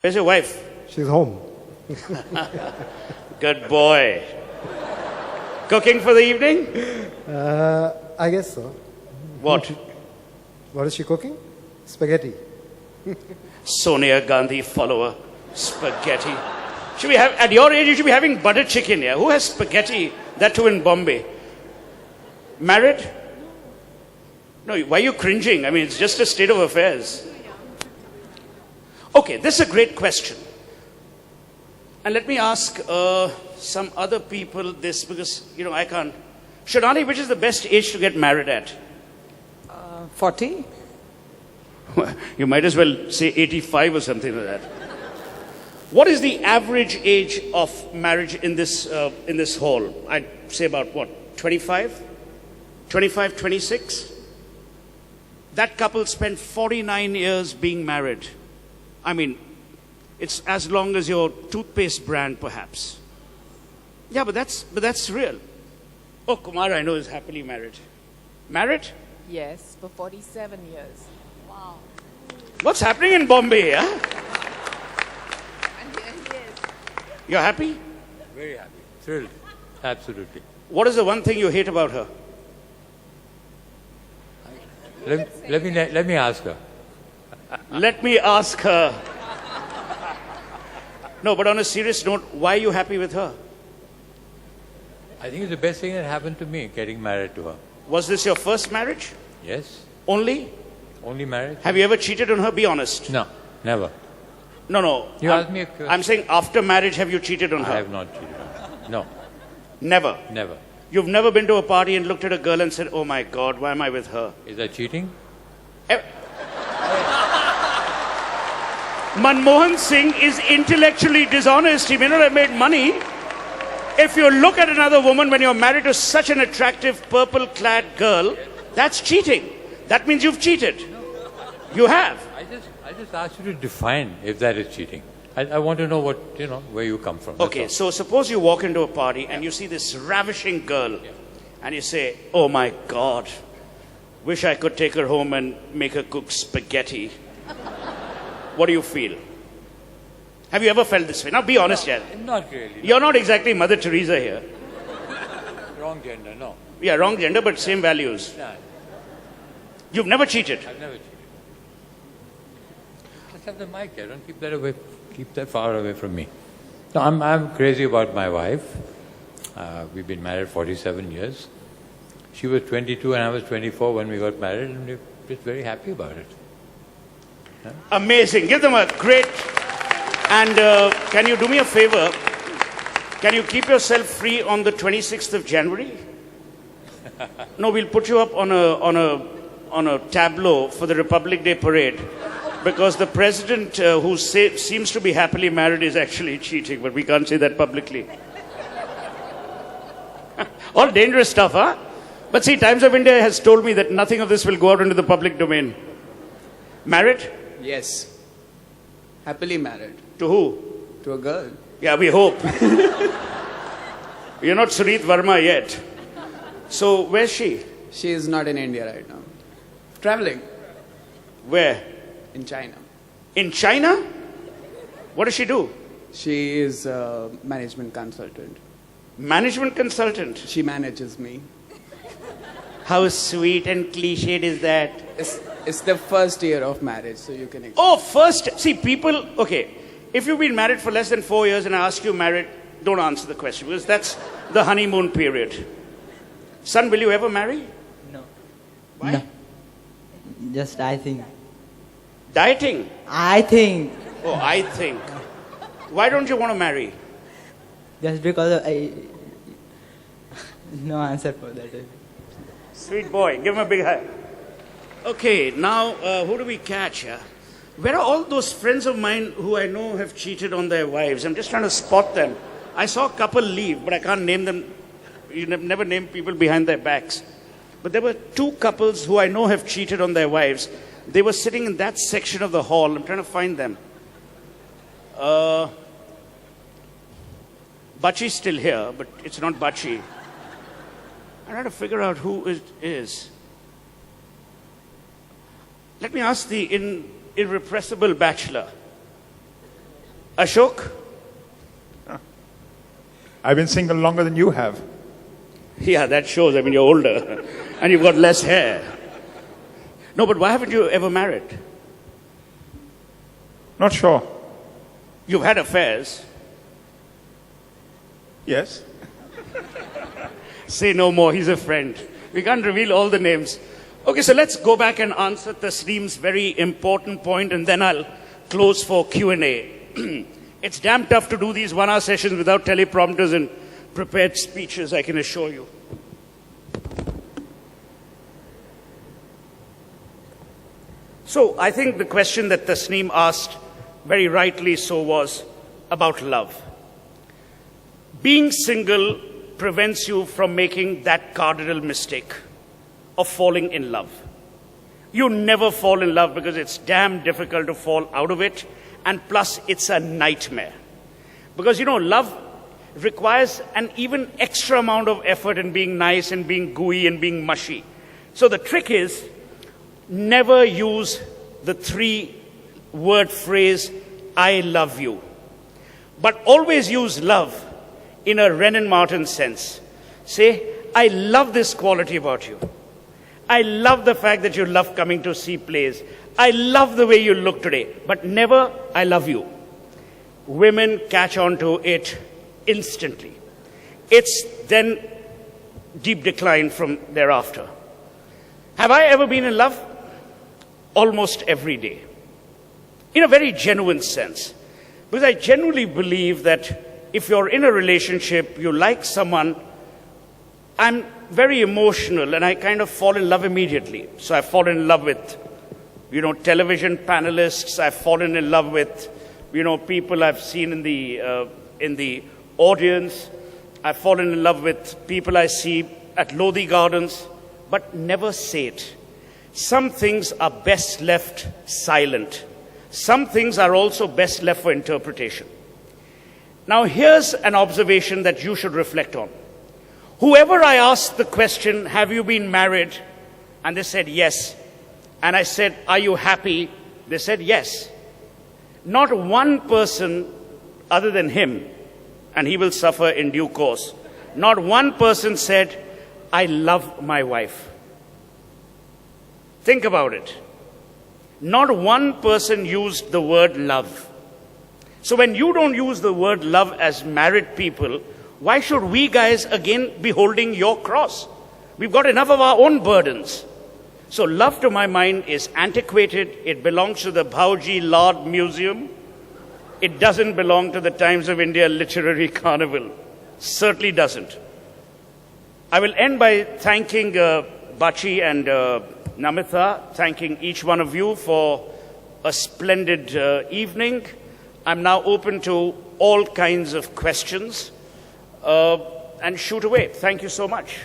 Where's your wife? She's home. Good boy. Cooking for the evening? I guess so. What? What is she cooking? Spaghetti. Sonia Gandhi follower. Spaghetti. Should we have, at your age, you should be having butter chicken, yeah? Who has spaghetti? That too in Bombay. Married? No, why are you cringing? I mean, it's just a state of affairs. Okay, this is a great question. And let me ask some other people this because, I can't. Shadani, which is the best age to get married at? 40. You might as well say 85 or something like that. What is the average age of marriage in this hall? I'd say about what, 25? 25, 26? That couple spent 49 years being married. I mean, it's as long as your toothpaste brand, perhaps. Yeah, but that's real. Oh, Kumar, I know, is happily married. Married? Yes, for 47 years. Wow. What's happening in Bombay, yeah? You're happy? Very happy. Thrilled. Absolutely. What is the one thing you hate about her? Let me ask her. Let me ask her. No, but on a serious note, why are you happy with her? I think it's the best thing that happened to me, getting married to her. Was this your first marriage? Yes. Only? Only marriage? Have you ever cheated on her? Be honest. No, never. No. You asked me a question. I'm saying after marriage, have you cheated on her? I have not cheated on her. No. Never? Never. You've never been to a party and looked at a girl and said, oh my God, why am I with her? Is that cheating? Manmohan Singh is intellectually dishonest. He may not have made money. If you look at another woman when you're married to such an attractive purple-clad girl, that's cheating. That means you've cheated. You have. I just asked you to define if that is cheating. I want to know what, where you come from. Okay, so suppose you walk into a party and you see this ravishing girl and you say, oh my God, wish I could take her home and make her cook spaghetti. What do you feel? Have you ever felt this way? Now be honest, no, yeah. Not really. No. You're not exactly Mother Teresa here. Wrong gender, no. Yeah, wrong gender, but same values. No. You've never cheated. I've never cheated. Let's have the mic here. Don't keep that away. Keep that far away from me. No, I'm crazy about my wife. We've been married 47 years. She was 22 and I was 24 when we got married, and we're just very happy about it. Huh? Amazing. Give them a great... And can you do me a favor? Can you keep yourself free on the 26th of January? No, we'll put you up on a tableau for the Republic Day parade. Because the president who seems to be happily married is actually cheating, but we can't say that publicly. All dangerous stuff, huh? But see, Times of India has told me that nothing of this will go out into the public domain. Married? Yes. Happily married. To who? To a girl. Yeah, we hope. You're not Sunit Verma yet. So, where's she? She is not in India right now. Traveling. Where? In China. In China? What does she do? She is a management consultant. Management consultant? She manages me. How sweet and cliched is that? It's the first year of marriage, so you can... Oh, first... See, people... Okay, if you've been married for less than 4 years and I ask you married, don't answer the question, because that's the honeymoon period. Son, will you ever marry? No. Why? No. Just I think. Dieting? I think. Oh, I think. Why don't you want to marry? Just because I... No answer for that. Sweet boy, give him a big hug. Okay, now who do we catch? Where are all those friends of mine who I know have cheated on their wives? I'm just trying to spot them. I saw a couple leave, but I can't name them. You never name people behind their backs. But there were two couples who I know have cheated on their wives. They were sitting in that section of the hall. I'm trying to find them. Bachi's still here, but it's not Bachi. I'm trying to figure out who it is. Let me ask the irrepressible bachelor. Ashok? I've been single longer than you have. Yeah, that shows. I mean, you're older and you've got less hair. No, but why haven't you ever married? Not sure. You've had affairs. Yes. Say no more, he's a friend. We can't reveal all the names. Okay, so let's go back and answer Tasneem's very important point, and then I'll close for Q&A. It's damn tough to do these one-hour sessions without teleprompters and prepared speeches, I can assure you. So I think the question that Tasneem asked, very rightly so, was about love. Being single prevents you from making that cardinal mistake of falling in love. You never fall in love because it's damn difficult to fall out of it, and plus it's a nightmare. Because, you know, love requires an even extra amount of effort in being nice and being gooey and being mushy. So the trick is, never use the 3-word phrase, I love you. But always use love in a Renan Martin sense. Say, I love this quality about you. I love the fact that you love coming to see plays. I love the way you look today. But never, I love you. Women catch on to it instantly. It's then deep decline from thereafter. Have I ever been in love? Almost every day. In a very genuine sense. Because I genuinely believe that if you're in a relationship, you like someone, I'm very emotional and I kind of fall in love immediately. So I've fallen in love with, you know, television panelists. I've fallen in love with, you know, people I've seen in the audience. I've fallen in love with people I see at Lodi Gardens, but never say it. Some things are best left silent. Some things are also best left for interpretation. Now, here's an observation that you should reflect on. Whoever I asked the question, have you been married? And they said yes. And I said, are you happy? They said yes. Not one person other than him, and he will suffer in due course, not one person said, I love my wife. Think about it. Not one person used the word love. So when you don't use the word love as married people, why should we guys again be holding your cross? We've got enough of our own burdens. So love, to my mind, is antiquated. It belongs to the Bhauji Lord Museum. It doesn't belong to the Times of India Literary Carnival. Certainly doesn't. I will end by thanking Bachi and Namitha, thanking each one of you for a splendid evening. I'm now open to all kinds of questions and shoot away. Thank you so much.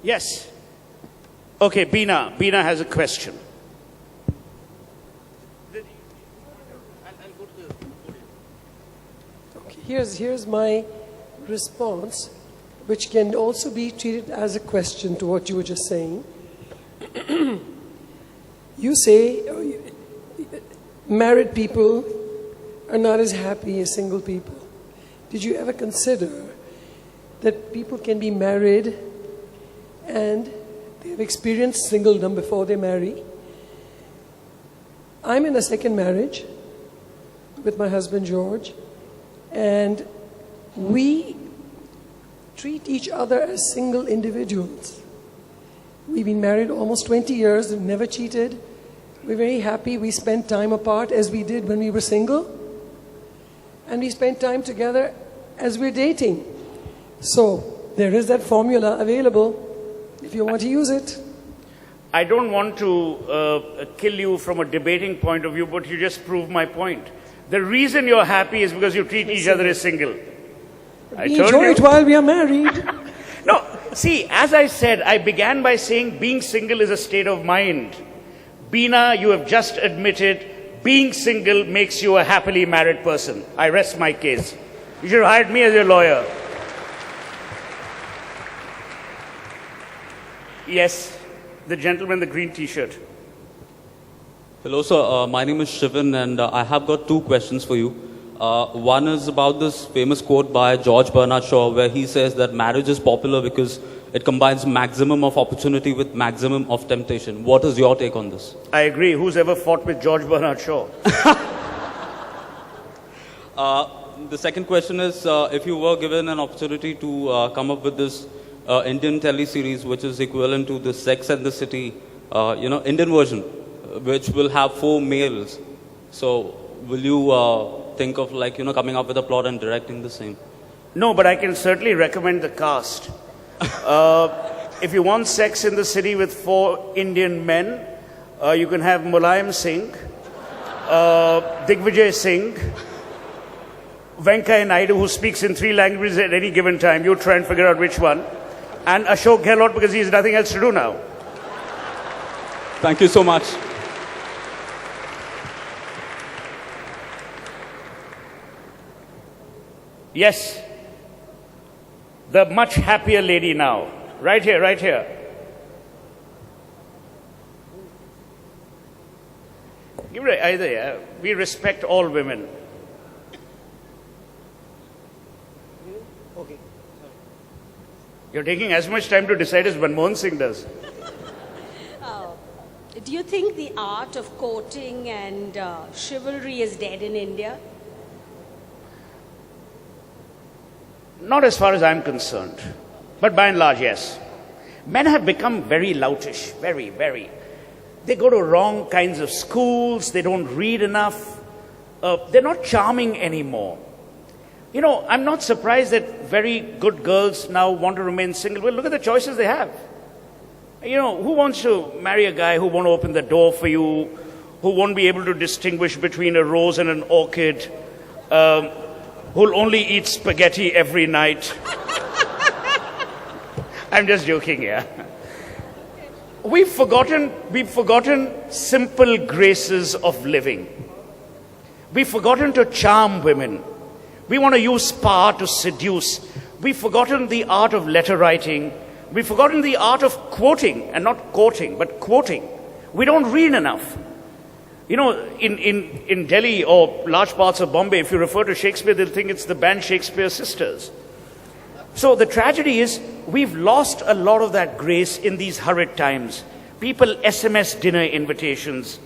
Yes. Okay, Beena. Beena has a question. Okay, here's my response, which can also be treated as a question to what you were just saying. You say married people are not as happy as single people. Did you ever consider that people can be married and they have experienced singledom before they marry? I'm in a second marriage with my husband George, and we treat each other as single individuals. We've been married almost 20 years, we've never cheated. We're very happy. We spend time apart as we did when we were single, and we spend time together as we're dating. So there is that formula available if you want to use it. I don't want to kill you from a debating point of view, but you just proved my point. The reason you're happy is because you treat each other as single. We enjoy it while we are married. See, as I said, I began by saying being single is a state of mind. Beena, you have just admitted being single makes you a happily married person. I rest my case. You should have hired me as your lawyer. Yes, the gentleman in the green t-shirt. Hello, sir. My name is Shivan, and I have got two questions for you. One is about this famous quote by George Bernard Shaw, where he says that marriage is popular because it combines maximum of opportunity with maximum of temptation. What is your take on this? I agree. Who's ever fought with George Bernard Shaw? The second question is, if you were given an opportunity to come up with this Indian teleseries, which is equivalent to the Sex and the City, Indian version, which will have 4 males. So, will you think of coming up with a plot and directing the same? No, but I can certainly recommend the cast. If you want Sex in the City with 4 Indian men, you can have Mulayam Singh, Digvijay Singh, Venkaiah Naidu, who speaks in 3 languages at any given time. You try and figure out which one. And Ashok Gehlot, because he has nothing else to do now. Thank you so much. Yes, the much happier lady now. Right here, right here. Give it either, yeah. We respect all women. Okay. You're taking as much time to decide as Manmohan Singh does. Do you think the art of courting and chivalry is dead in India? Not as far as I'm concerned. But by and large, yes. Men have become very loutish, very, very. They go to wrong kinds of schools, they don't read enough, they're not charming anymore. You know, I'm not surprised that very good girls now want to remain single. Well, look at the choices they have. You know, who wants to marry a guy who won't open the door for you, who won't be able to distinguish between a rose and an orchid, who'll only eat spaghetti every night? I'm just joking, yeah. We've forgotten simple graces of living. We've forgotten to charm women. We want to use power to seduce. We've forgotten the art of letter writing. We've forgotten the art of quoting, and not courting, but quoting. We don't read enough. You know, in Delhi or large parts of Bombay, if you refer to Shakespeare, they'll think it's the band Shakespeare Sisters. So the tragedy is, we've lost a lot of that grace in these hurried times. People SMS dinner invitations.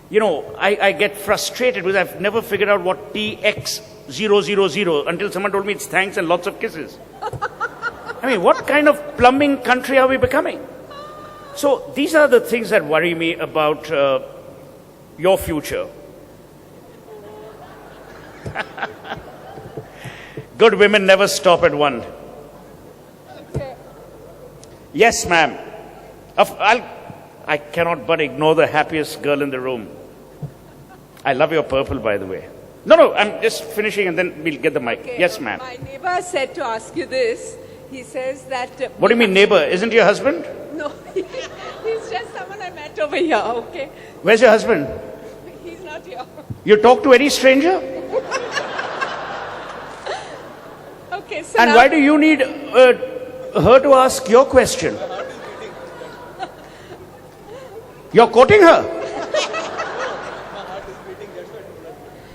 You know, I get frustrated because I've never figured out what TX000 until someone told me it's thanks and lots of kisses. I mean, what kind of plumbing country are we becoming? So these are the things that worry me about your future. Good women never stop at one. Yes, ma'am. I cannot but ignore the happiest girl in the room. I love your purple, by the way. No, I'm just finishing and then we'll get the mic. Okay, Yes, ma'am. My neighbor said to ask you this. He says that... What do you mean, neighbor? Isn't your husband? No, he's just someone I met over here, okay? Where's your husband? He's not here. You talk to any stranger? Okay, so And now, why do you need her to ask your question? You're quoting her?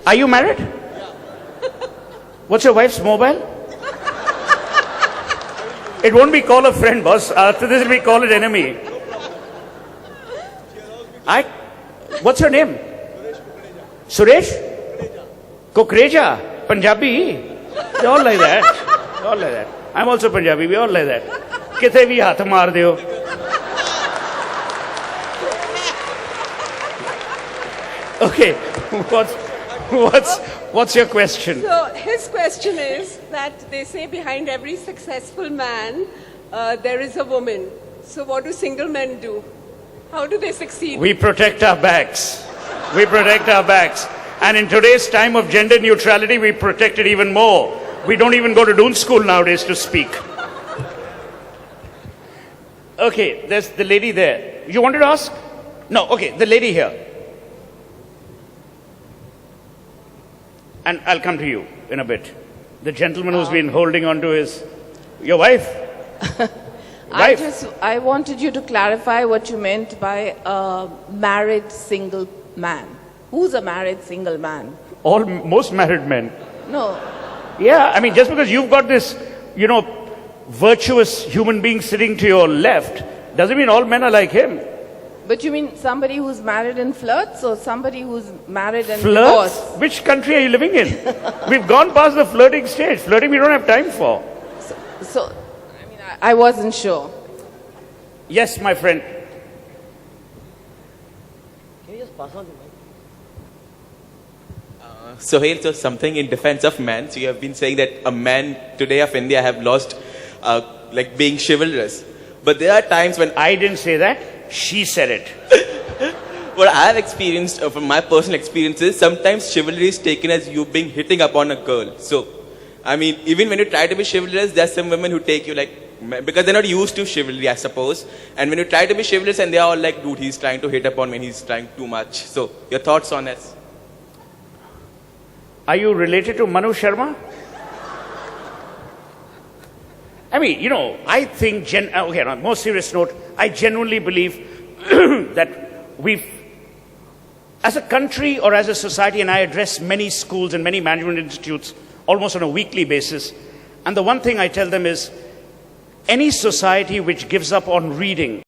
Are you married? What's your wife's mobile? It won't be call a friend, boss. After this, we call it enemy. What's your name? Suresh? Kukreja? Punjabi? They all like that. They all like that. I'm also Punjabi. We all like that. Kite bhi haath maar deo. Okay. What's your question? so his question is that they say behind every successful man, there is a woman. So what do single men do? How do they succeed? We protect our backs. We protect our backs. And in today's time of gender neutrality, we protect it even more. We don't even go to Doon school nowadays to speak. Okay, there's the lady there. You wanted to ask? No, okay, the lady here. And I'll come to you in a bit. The gentleman who's been holding on to your wife? I wanted you to clarify what you meant by a married single man. Who's a married single man? Most married men. No. Yeah, I mean, just because you've got this, virtuous human being sitting to your left, doesn't mean all men are like him. But you mean somebody who's married and flirts, or somebody who's married and Flirts? divorced? Which country are you living in? We've gone past the flirting stage. Flirting we don't have time for. So I wasn't sure. Yes, my friend. Can you just pass on the mic? Sohail, so something in defense of men. So you have been saying that a man today of India have lost, being chivalrous. But there are times when I didn't say that. She said it. what I have experienced from my personal experiences, sometimes chivalry is taken as you being hitting upon a girl. So, I mean, even when you try to be chivalrous, there are some women who take you because they're not used to chivalry, I suppose. And when you try to be chivalrous, and they are all like, dude, he's trying to hit upon me, he's trying too much. So, your thoughts on this? Are you related to Manu Sharma? I mean, I think, on a more serious note, I genuinely believe that as a country or as a society, and I address many schools and many management institutes almost on a weekly basis, and the one thing I tell them is, any society which gives up on reading